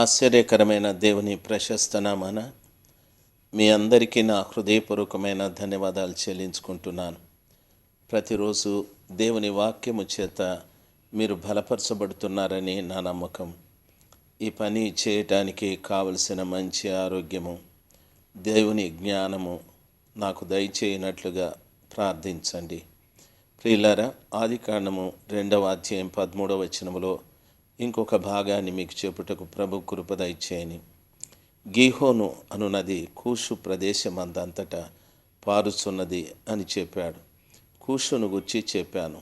ఆశ్చర్యకరమైన దేవుని ప్రశస్త నామాన మీ అందరికీ నా హృదయపూర్వకమైన ధన్యవాదాలు చెల్లించుకుంటున్నాను. ప్రతిరోజు దేవుని వాక్యము చేత మీరు బలపరచబడుతున్నారని నా నమ్మకం. ఈ పని చేయటానికి కావలసిన మంచి ఆరోగ్యము, దేవుని జ్ఞానము నాకు దయచేయనట్లుగా ప్రార్థించండి. ప్రియులారా, ఆదికాండము 2వ అధ్యాయం 13వ వచనములో ఇంకొక భాగాన్ని మీకు చెప్పుటకు ప్రభు కృప దయచేయని. గీహోను అను నది కూషు ప్రదేశమందంతటా పారుచున్నది అని చెప్పాడు. కూషును గుర్చి చెప్పాను.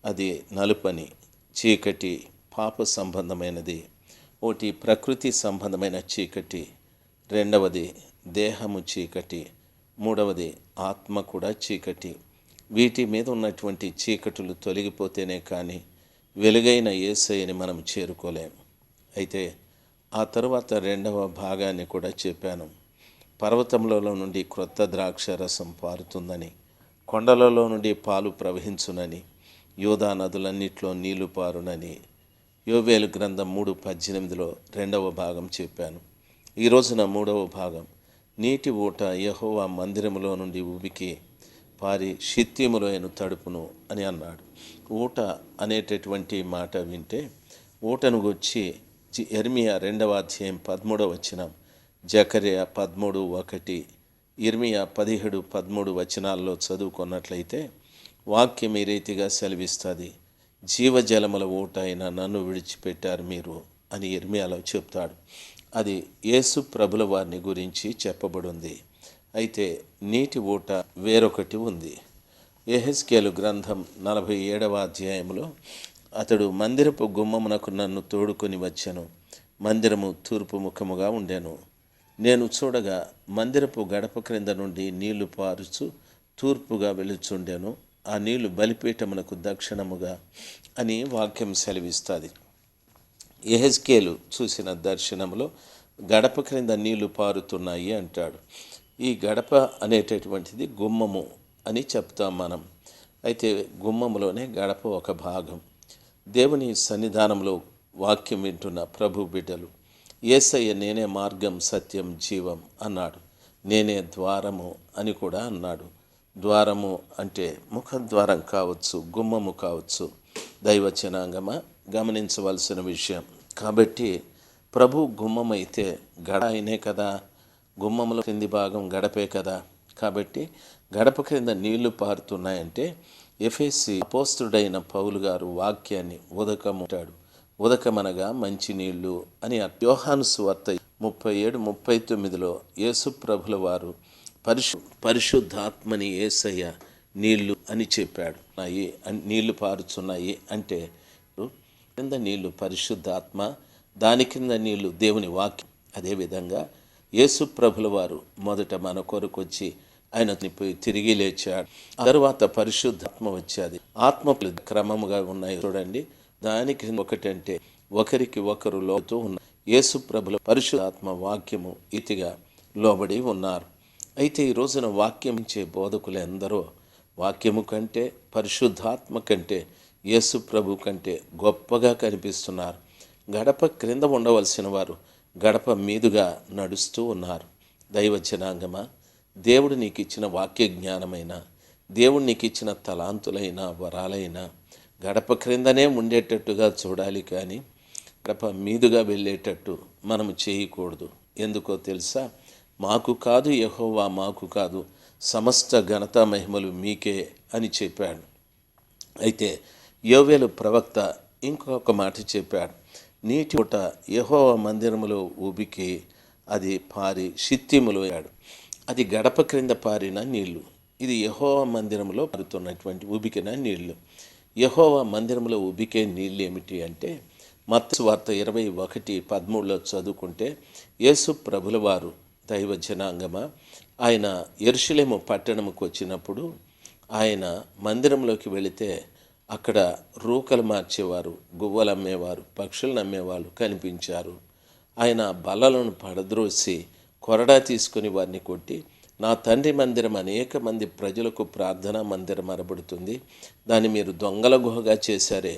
అది నలుపని, చీకటి, పాప సంబంధమైనది. ఒకటి ప్రకృతి సంబంధమైన చీకటి, రెండవది దేహము చీకటి, మూడవది ఆత్మ కూడా చీకటి. వీటి మీద ఉన్నటువంటి చీకటులు తొలగిపోతేనే కానీ వెలుగైన యేసయ్యని మనం చేరుకోలేము. అయితే ఆ తరువాత 2వ భాగాన్ని కూడా చెప్పాను. పర్వతములలో నుండి క్రొత్త ద్రాక్ష రసం పారుతుందని, కొండలలో నుండి పాలు ప్రవహించునని, యూదా నదులన్నిట్లో నీళ్లు పారునని యోవేలు గ్రంథం 3:18లో 2వ భాగం చెప్పాను. ఈ రోజున 3వ భాగం, నీటి ఊట యెహోవా మందిరములో నుండి ఉబికి పారి షిత్తీములోయను తడుపును అని అన్నాడు. ఊట అనేటటువంటి మాట వింటే ఊటను గుర్చి యెర్మీయా 2వ అధ్యాయం 13వ వచనం, జకర్యా 13:1, ఇర్మీయా 17:13 వచనాల్లో చదువుకున్నట్లయితే వాక్యం ఈ రీతిగా సెలవిస్తుంది. జీవజలముల ఊట అయిన నన్ను విడిచిపెట్టారు మీరు అని ఇర్మీయాలో చెప్తాడు. అది యేసు ప్రభుల వారిని గురించి చెప్పబడింది. అయితే నీటి ఊట వేరొకటి ఉంది. యెహెజ్కేలు గ్రంథం 47వ అధ్యాయంలో అతడు మందిరపు గుమ్మమునకు నన్ను తోడుకొని వచ్చెను. మందిరము తూర్పు ముఖముగా ఉండెను. నేను చూడగా మందిరపు గడప క్రింద నుండి నీళ్లు పారుచు తూర్పుగా వెలుచుండెను. ఆ నీళ్లు బలిపీఠమునకు దక్షిణముగా అని వాక్యం సెలవిస్తుంది. యెహెజ్కేలు చూసిన దర్శనములో గడప క్రింద నీళ్లు పారుతున్నాయి అంటాడు. ఈ గడప అనేటటువంటిది గుమ్మము అని చెప్తాం మనం. అయితే గుమ్మములోనే గడప ఒక భాగం. దేవుని సన్నిధానంలో వాక్యం వింటున్న ప్రభు బిడ్డలు, యేసయ్య నేనే మార్గం, సత్యం, జీవం అన్నాడు. నేనే ద్వారము అని కూడా అన్నాడు. ద్వారము అంటే ముఖద్వారం కావచ్చు, గుమ్మము కావచ్చు. దైవచనాంగమా గమనించవలసిన విషయం. కాబట్టి ప్రభు గుమ్మమైతే గడ అయినే కదా, గుమ్మముల క్రింది భాగం గడపే కదా. కాబట్టి గడప క్రింద నీళ్లు పారుతున్నాయంటే ఎఫెసీ అపోస్తుడైన పౌలు గారు వాక్యాన్ని ఉదకముంటాడు. ఉదకమనగా మంచి నీళ్లు అని. యోహాను సువార్త 37:39లో యేసు ప్రభుల వారు పరిశుద్ధాత్మని యేసయ్య నీళ్లు అని చెప్పాడు. నీళ్లు పారుచున్నాయి అంటే కింద నీళ్లు పరిశుద్ధాత్మ, దాని కింద నీళ్లు దేవుని వాక్యం. అదేవిధంగా యేసు ప్రభుల వారు మొదట మన కొరకు వచ్చి ఆయన పోయి తిరిగి లేచాడు. ఆ తరువాత పరిశుద్ధాత్మ వచ్చేది. ఆత్మ క్రమముగా ఉన్నాయి చూడండి. దానికి ఒకటంటే ఒకరికి ఒకరు లోతూ ఉన్నారు. యేసు ప్రభుల పరిశుద్ధాత్మ వాక్యము ఇతిగా లోబడి ఉన్నారు. అయితే ఈ రోజున వాక్యం ఇచ్చే బోధకులు ఎందరో వాక్యము కంటే, పరిశుద్ధాత్మ కంటే, యేసు ప్రభు కంటే గొప్పగా కనిపిస్తున్నారు. గడప క్రింద ఉండవలసిన వారు గడప మీదుగా నడుస్తూ ఉన్నారు. దైవజనాంగమా, దేవుడు నీకు ఇచ్చిన వాక్య జ్ఞానమైనా, దేవుడు నీకు ఇచ్చిన తలాంతులైనా, వరాలైనా గడప క్రిందనే ఉండేటట్టుగా చూడాలి. కానీ గడప మీదుగా వెళ్ళేటట్టు మనము చేయకూడదు. ఎందుకో తెలుసా? మాకు కాదు యెహోవా, మాకు కాదు, సమస్త ఘనత మహిమలు మీకే అని చెప్పాడు. అయితే యోవేలు ప్రవక్త ఇంకొక మాట చెప్పాడు. నీటి ఊట యెహోవా మందిరములో ఉబికి అది పారి షిత్తీములో అయ్యాడు. అది గడప క్రింద పారిన నీళ్లు. ఇది యెహోవా మందిరములో పారుతున్నటువంటి ఉబికిన నీళ్లు. యెహోవా మందిరములో ఉబికే నీళ్ళు ఏమిటి అంటే మత్తయి సువార్త 21:13లో చదువుకుంటే యేసు ప్రభుల వారు, దైవ జనాంగమా, ఆయన యెరూషలేము పట్టణముకు వచ్చినప్పుడు ఆయన మందిరంలోకి వెళితే అక్కడ రూకలు మార్చేవారు, గువ్వలు అమ్మేవారు, పక్షులను అమ్మేవాళ్ళు కనిపించారు. ఆయన బల్లలను పడద్రోసి కొరడా తీసుకుని వారిని కొట్టి, నా తండ్రి మందిరం అనేక మంది ప్రజలకు ప్రార్థనా మందిరం అనబడుతుంది, దాన్ని మీరు దొంగల గుహగా చేశారే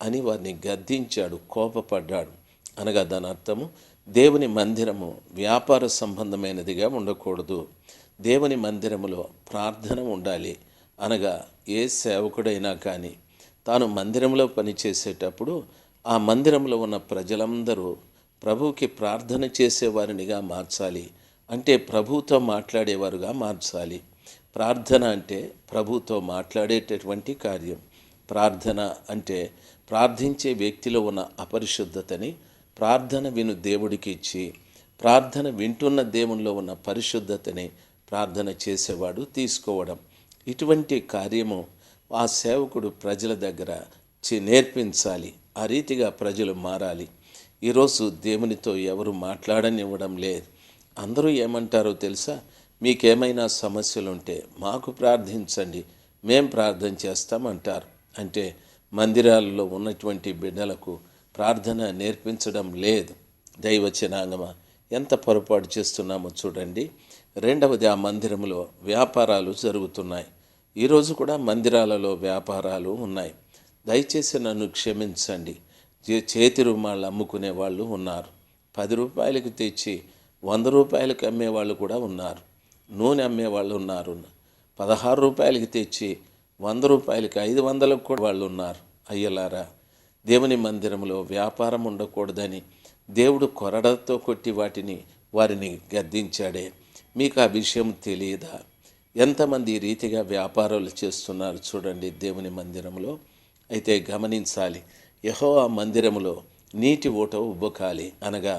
అని వారిని గద్దించాడు, కోపపడ్డాడు. అనగా దాని అర్థము దేవుని మందిరము వ్యాపార సంబంధమైనదిగా ఉండకూడదు. దేవుని మందిరములో ప్రార్థన ఉండాలి. అనగా ఏ సేవకుడైనా కానీ తాను మందిరంలో పనిచేసేటప్పుడు ఆ మందిరంలో ఉన్న ప్రజలందరూ ప్రభువుకి ప్రార్థన చేసేవారినిగా మార్చాలి. అంటే ప్రభువుతో మాట్లాడేవారుగా మార్చాలి. ప్రార్థన అంటే ప్రభువుతో మాట్లాడేటటువంటి కార్యం. ప్రార్థన అంటే ప్రార్థించే వ్యక్తిలో ఉన్న అపరిశుద్ధతని ప్రార్థన విను దేవుడికి ఇచ్చి, ప్రార్థన వింటున్న దేవునిలో ఉన్న పరిశుద్ధతని ప్రార్థన చేసేవాడు తీసుకోవడం. ఇటువంటి కార్యము ఆ సేవకుడు ప్రజల దగ్గర నేర్పించాలి. ఆ రీతిగా ప్రజలు మారాలి. ఈరోజు దేవునితో ఎవరు మాట్లాడనివ్వడం లేదు. అందరూ ఏమంటారో తెలుసా? మీకేమైనా సమస్యలుంటే మాకు ప్రార్థించండి, మేం ప్రార్థన చేస్తామంటారు. అంటే మందిరాలలో ఉన్నటువంటి బిడ్డలకు ప్రార్థన నేర్పించడం లేదు. దైవచనాంగమా, ఎంత పొరపాటు చేస్తున్నామో చూడండి. రెండవది, ఆ మందిరంలో వ్యాపారాలు జరుగుతున్నాయి. ఈరోజు కూడా మందిరాలలో వ్యాపారాలు ఉన్నాయి. దయచేసి నన్ను క్షమించండి. చేతి రుమాళ్ళు అమ్ముకునే వాళ్ళు ఉన్నారు. 10 రూపాయలకి తెచ్చి 100 రూపాయలకి అమ్మేవాళ్ళు కూడా ఉన్నారు. నూనె అమ్మేవాళ్ళు ఉన్నారు. 16 రూపాయలకి తెచ్చి 100 రూపాయలకి 500లకు కూడా వాళ్ళు ఉన్నారు. అయ్యలారా, దేవుని మందిరంలో వ్యాపారం ఉండకూడదని దేవుడు కొరడతో కొట్టి వారిని గద్దించాడే. మీకు ఆ విషయం తెలియదా? ఎంతమంది ఈ రీతిగా వ్యాపారాలు చేస్తున్నారు చూడండి దేవుని మందిరంలో. అయితే గమనించాలి, యెహోవా మందిరములో నీటి ఊట ఉబకాలి. అనగా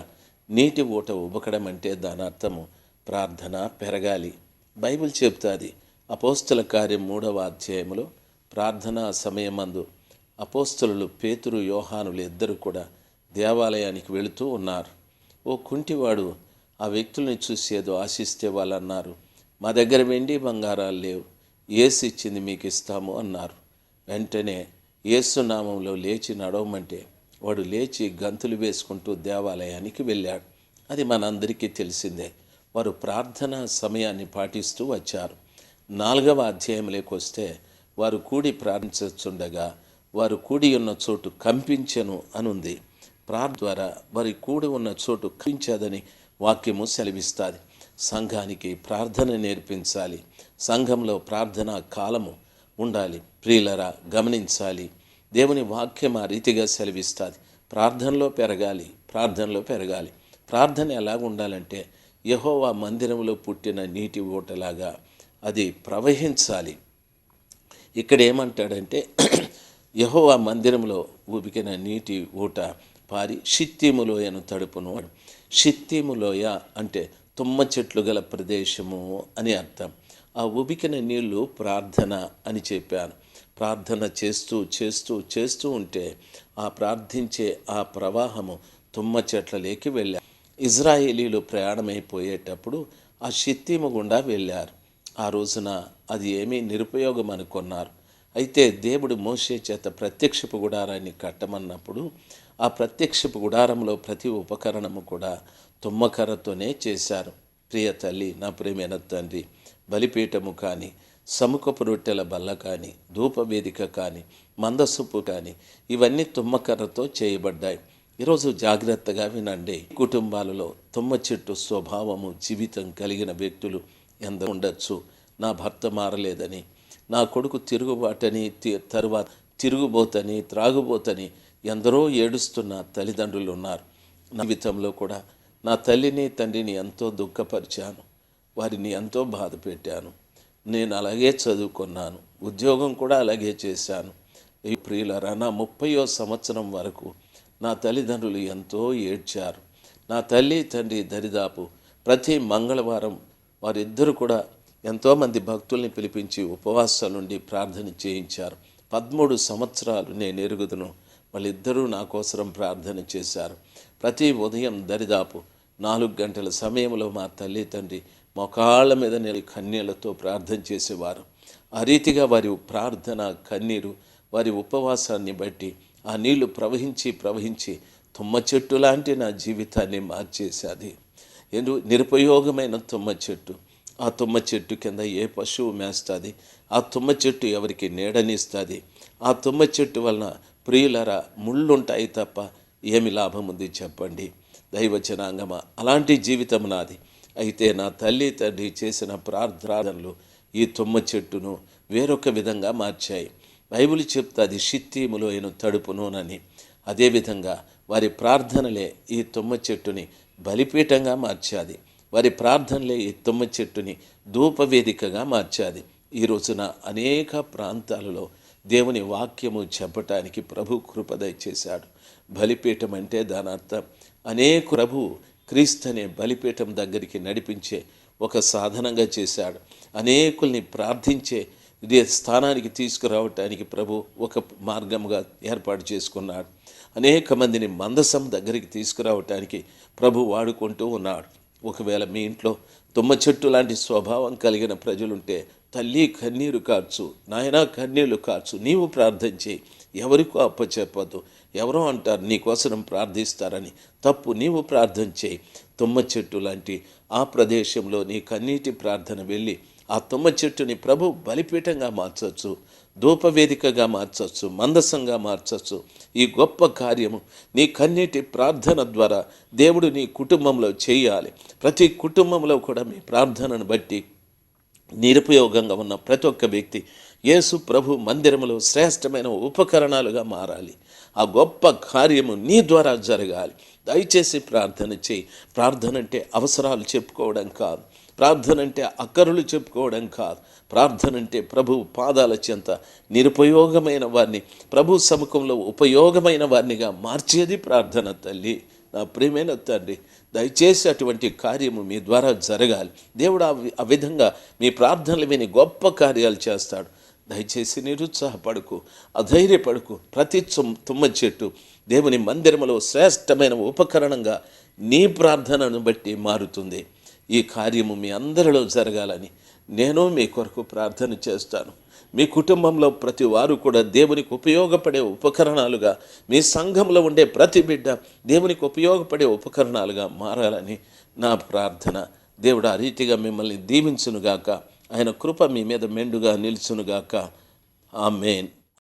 నీటి ఊట ఉబకడం అంటే దాని అర్థము ప్రార్థన పెరగాలి. బైబిల్ చెప్తాది, అపోస్తల కార్యం 3వ అధ్యాయములో ప్రార్థనా సమయమందు అపోస్తలులు పేతురు, యోహానులు ఇద్దరు కూడా దేవాలయానికి వెళుతూ ఉన్నారు. ఓ కుంటివాడు ఆ వ్యక్తుల్ని చూసి ఏదో ఆశిస్తే వాళ్ళు అన్నారు, మా దగ్గర వెండి బంగారాలు లేవు, యేసు ఇచ్చింది మీకు ఇస్తాము అన్నారు. వెంటనే యేసు నామంలో లేచి నడవమంటే వాడు లేచి గంతులు వేసుకుంటూ దేవాలయానికి వెళ్ళాడు. అది మనందరికీ తెలిసిందే. వారు ప్రార్థనా సమయాన్ని పాటిస్తూ వచ్చారు. 4వ అధ్యాయంలోకి వస్తే వారు కూడి ప్రార్థించుండగా వారు కూడి ఉన్న చోటు కంపించెను అనుంది. ప్రార్థన ద్వారా వారి కూడి ఉన్న చోటు కంపించదని వాక్యము సెలవిస్తుంది. సంఘానికి ప్రార్థన నేర్పించాలి. సంఘంలో ప్రార్థనా కాలము ఉండాలి. ప్రియులరా, గమనించాలి, దేవుని వాక్యం ఆ రీతిగా సెలవిస్తుంది. ప్రార్థనలో పెరగాలి. ప్రార్థన ఎలాగ ఉండాలంటే యెహోవా మందిరంలో పుట్టిన నీటి ఊటలాగా అది ప్రవహించాలి. ఇక్కడ ఏమంటాడంటే యెహోవా మందిరంలో ఉబికిన నీటి ఊట పారి షిత్తీము లోయను తడుపును. షిత్తీము లోయ అంటే తుమ్మ చెట్లు గల ప్రదేశము అని అర్థం. ఆ ఉబికిన నీళ్లు ప్రార్థన అని చెప్పాను. ప్రార్థన చేస్తూ ఉంటే ఆ ప్రార్థించే ఆ ప్రవాహము తుమ్మ చెట్లలోకి వెళ్ళారు. ఇజ్రాయేలీలు ప్రయాణమైపోయేటప్పుడు ఆ షిత్తీము గుండా వెళ్ళారు. ఆ రోజున అది ఏమీ నిరుపయోగం అనుకున్నారు. అయితే దేవుడు మోషే చేత ప్రత్యక్షపు గుడారాన్ని కట్టమన్నప్పుడు ఆ ప్రత్యక్షపు గుడారంలో ప్రతి ఉపకరణము కూడా తుమ్మకర్రతోనే చేశారు. ప్రియ తల్లి, నా ప్రియమైన తండ్రి, బలిపీఠము కానీ, సముఖపు రొట్టెల బల్ల కానీ, ధూపవేదిక కానీ, మందసొప్పు కానీ ఇవన్నీ తుమ్మకర్రతో చేయబడ్డాయి. ఈరోజు జాగ్రత్తగా వినండి. కుటుంబాలలో తుమ్మ చెట్టు స్వభావము, జీవితం కలిగిన వ్యక్తులు ఎంత ఉండొచ్చు. నా భర్త మారలేదని, నా కొడుకు తిరుగుబాటని, తరువాత తిరుగుబోతని, త్రాగుబోతని ఎందరో ఏడుస్తున్న తల్లిదండ్రులు ఉన్నారు. నా జీవితంలో కూడా నా తల్లిని తండ్రిని ఎంతో దుఃఖపరిచాను, వారిని ఎంతో బాధ పెట్టాను. నేను అలాగే చదువుకున్నాను, ఉద్యోగం కూడా అలాగే చేశాను. ఈ ప్రియులరా, నా 30వ సంవత్సరం వరకు నా తల్లిదండ్రులు ఎంతో ఏడ్చారు. నా తల్లి తండ్రి దరిదాపు ప్రతి మంగళవారం వారిద్దరూ కూడా ఎంతోమంది భక్తుల్ని పిలిపించి ఉపవాసాలుండి ప్రార్థన చేయించారు. 13 సంవత్సరాలు నేను ఎరుగుదును. వాళ్ళిద్దరూ నా కోసరం ప్రార్థన చేశారు. ప్రతి ఉదయం దరిదాపు 4 గంటల సమయంలో మా తల్లి తండ్రి మొకాళ్ళ మీద కన్నీళ్లతో ప్రార్థన చేసేవారు. ఆ రీతిగా వారి ప్రార్థన, కన్నీరు, వారి ఉపవాసాన్ని బట్టి ఆ నీళ్లు ప్రవహించి తుమ్మ చెట్టు లాంటి నా జీవితాన్ని మార్చేసేది. నిరుపయోగమైన తుమ్మ చెట్టు. ఆ తుమ్మ చెట్టు కింద ఏ పశువు మేస్తుంది? ఆ తుమ్మ చెట్టు ఎవరికి నీడనిస్తుంది? ఆ తుమ్మ చెట్టు వలన ప్రియులరా ముళ్ళుంటాయి తప్ప ఏమి లాభం ఉంది చెప్పండి దైవజనాంగమా? అలాంటి జీవితం నాది. అయితే నా తల్లి తండ్రి చేసిన ప్రార్థనలు ఈ తుమ్మ చెట్టును వేరొక విధంగా మార్చాయి. బైబిల్ చెప్తుంది షిత్తీములో ఎను తడుపునోనని. అదేవిధంగా వారి ప్రార్థనలే ఈ తుమ్మ చెట్టుని బలిపీఠంగా మార్చాది. వారి ప్రార్థనలే ఈ తుమ్మ చెట్టుని ధూపవేదికగా మార్చాది. ఈ రోజున అనేక ప్రాంతాలలో దేవుని వాక్యము చెప్పటానికి ప్రభు కృప దయచేశాడు. బలిపీఠం అంటే దాని అర్థం అనేక ప్రభు క్రీస్తు అనే బలిపీఠం దగ్గరికి నడిపించే ఒక సాధనంగా చేశాడు. అనేకుల్ని ప్రార్థించే ఇదే స్థానానికి తీసుకురావటానికి ప్రభు ఒక మార్గంగా ఏర్పాటు చేసుకున్నాడు. అనేక మందిని మందసం దగ్గరికి తీసుకురావటానికి ప్రభు వాడుకుంటూ ఉన్నాడు. ఒకవేళ మీ ఇంట్లో తుమ్మ చెట్టు లాంటి స్వభావం కలిగిన ప్రజలుంటే తల్లి కన్నీరు కార్చు, నాయనా కన్నీళ్లు కార్చు, నీవు ప్రార్థన చేయి. ఎవరికో అప్పచెప్పద్దు. ఎవరో అంటారు నీకోసం ప్రార్థిస్తారని. తప్పు. నీవు ప్రార్థన చేయి. తుమ్మ చెట్టు లాంటి ఆ ప్రదేశంలో నీ కన్నీటి ప్రార్థన వెళ్ళి ఆ తుమ్మ చెట్టుని ప్రభు బలిపీఠంగా మార్చవచ్చు, ధూపవేదికగా మార్చవచ్చు, మందసంగా మార్చవచ్చు. ఈ గొప్ప కార్యము నీ కన్నీటి ప్రార్థన ద్వారా దేవుడు నీ కుటుంబంలో చేయాలి. ప్రతి కుటుంబంలో కూడా మీ ప్రార్థనను బట్టి నిరుపయోగంగా ఉన్న ప్రతి ఒక్క వ్యక్తి యేసు ప్రభు మందిరములో శ్రేష్టమైన ఉపకరణాలుగా మారాలి. ఆ గొప్ప కార్యము నీ ద్వారా జరగాలి. దయచేసి ప్రార్థన చేయి. ప్రార్థన అంటే అవసరాలు చెప్పుకోవడం కాదు. ప్రార్థన అంటే అక్కరులు చెప్పుకోవడం కాదు. ప్రార్థన అంటే ప్రభు పాదాల చెంత నిరుపయోగమైన వారిని ప్రభు సముఖంలో ఉపయోగమైన వారినిగా మార్చేది ప్రార్థన. తల్లి, నా ప్రియమైన తండ్రి, దయచేసి అటువంటి కార్యము మీ ద్వారా జరగాలి. దేవుడు ఆ విధంగా మీ ప్రార్థనలు విని గొప్ప కార్యాలు చేస్తాడు. దయచేసి నిరుత్సాహపడకు, అధైర్యపడకు. ప్రతి తుమ్మ చెట్టు దేవుని మందిరములో శ్రేష్టమైన ఉపకరణంగా నీ ప్రార్థనను బట్టి మారుతుంది. ఈ కార్యము మీ అందరిలో జరగాలని నేను మీ కొరకు ప్రార్థన చేస్తాను. మీ కుటుంబంలో ప్రతి వారు కూడా దేవునికి ఉపయోగపడే ఉపకరణాలుగా, మీ సంఘంలో ఉండే ప్రతి బిడ్డ దేవునికి ఉపయోగపడే ఉపకరణాలుగా మారాలని నా ప్రార్థన. దేవుడు ఆ రీతిగా మిమ్మల్ని దీవించునుగాక. ఆయన కృప మీ మీద మెండుగా నిలుచునుగాక. ఆమేన్.